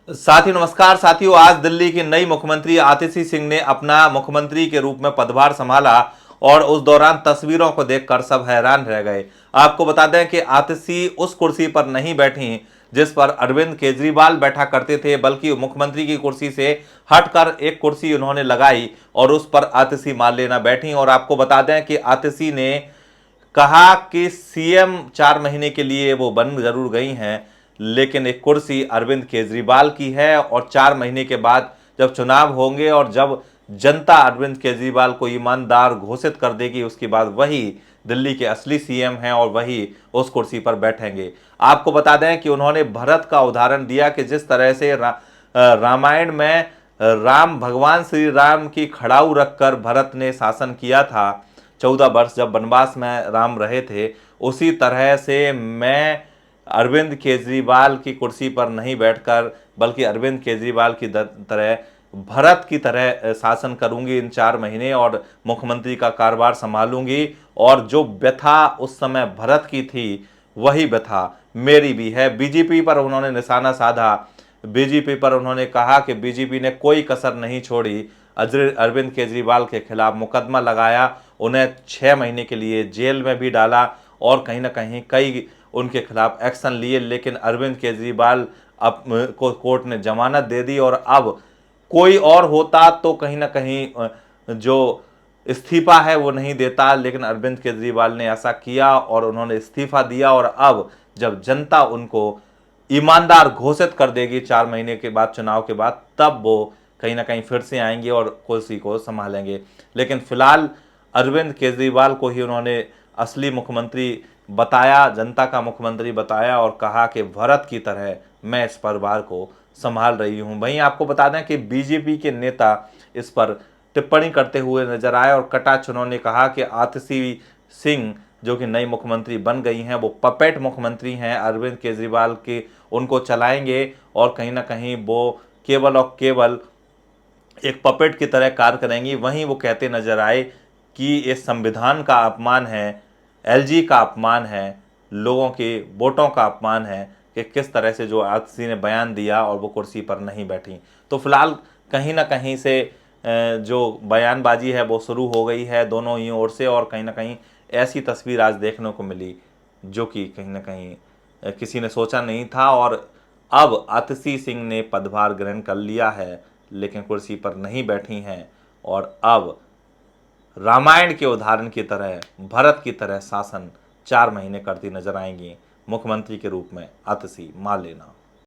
साथ ही नमस्कार साथियों, आज दिल्ली की नई मुख्यमंत्री आतिशी सिंह ने अपना मुख्यमंत्री के रूप में पदभार संभाला और उस दौरान तस्वीरों को देखकर सब हैरान रह गए। आपको बता दें कि आतिशी उस कुर्सी पर नहीं बैठी जिस पर अरविंद केजरीवाल बैठा करते थे, बल्कि मुख्यमंत्री की कुर्सी से हटकर एक कुर्सी उन्होंने लगाई और उस पर आतिशी मान लेना बैठी। और आपको बता दें कि आतिशी ने कहा कि सीएम 4 महीने के लिए वो बन जरूर गई हैं, लेकिन एक कुर्सी अरविंद केजरीवाल की है और 4 महीने के बाद जब चुनाव होंगे और जब जनता अरविंद केजरीवाल को ईमानदार घोषित कर देगी, उसके बाद वही दिल्ली के असली सीएम हैं और वही उस कुर्सी पर बैठेंगे। आपको बता दें कि उन्होंने भरत का उदाहरण दिया कि जिस तरह से रामायण में राम भगवान श्री राम की खड़ाऊ रखकर भरत ने शासन किया था, 14 वर्ष जब वनवास में राम रहे थे, उसी तरह से मैं अरविंद केजरीवाल की कुर्सी पर नहीं बैठकर बल्कि अरविंद केजरीवाल की तरह भरत की तरह शासन करूंगी इन 4 महीने और मुख्यमंत्री का कारोबार संभालूंगी। और जो व्यथा उस समय भरत की थी वही व्यथा मेरी भी है। बीजेपी पर उन्होंने निशाना साधा। बीजेपी पर उन्होंने कहा कि बीजेपी ने कोई कसर नहीं छोड़ी, अरविंद केजरीवाल के खिलाफ मुकदमा लगाया, उन्हें 6 महीने के लिए जेल में भी डाला और कहीं ना कहीं कई उनके खिलाफ एक्शन लिए, लेकिन अरविंद केजरीवाल अब को कोर्ट ने जमानत दे दी। और अब कोई और होता तो कहीं ना कहीं जो इस्तीफा है वो नहीं देता, लेकिन अरविंद केजरीवाल ने ऐसा किया और उन्होंने इस्तीफा दिया। और अब जब जनता उनको ईमानदार घोषित कर देगी 4 महीने के बाद, चुनाव के बाद, तब वो कहीं ना कहीं फिर से आएंगे और कुर्सी को संभालेंगे। लेकिन फिलहाल अरविंद केजरीवाल को ही उन्होंने असली मुख्यमंत्री बताया, जनता का मुख्यमंत्री बताया और कहा कि भरत की तरह मैं इस परिवार को संभाल रही हूं। वहीं आपको बता दें कि बीजेपी के नेता इस पर टिप्पणी करते हुए नजर आए और कटाक्ष उन्होंने कहा कि आतिशी सिंह जो कि नई मुख्यमंत्री बन गई हैं वो पपेट मुख्यमंत्री हैं, अरविंद केजरीवाल के उनको चलाएंगे और कहीं ना कहीं वो केवल और केवल एक पपेट की तरह कार्य करेंगी। वहीं वो कहते नजर आए कि ये संविधान का अपमान है, एलजी का अपमान है, लोगों के वोटों का अपमान है कि किस तरह से जो आतिशी ने बयान दिया और वो कुर्सी पर नहीं बैठी। तो फिलहाल कहीं ना कहीं से जो बयानबाजी है वो शुरू हो गई है दोनों ही ओर से और कहीं ना कहीं ऐसी तस्वीर आज देखने को मिली जो कि कहीं ना कहीं किसी ने सोचा नहीं था। और अब आतिशी सिंह ने पदभार ग्रहण कर लिया है, लेकिन कुर्सी पर नहीं बैठी हैं और अब रामायण के उदाहरण की तरह, भरत की तरह शासन 4 महीने करती नजर आएंगी मुख्यमंत्री के रूप में आतिशी मान लेना।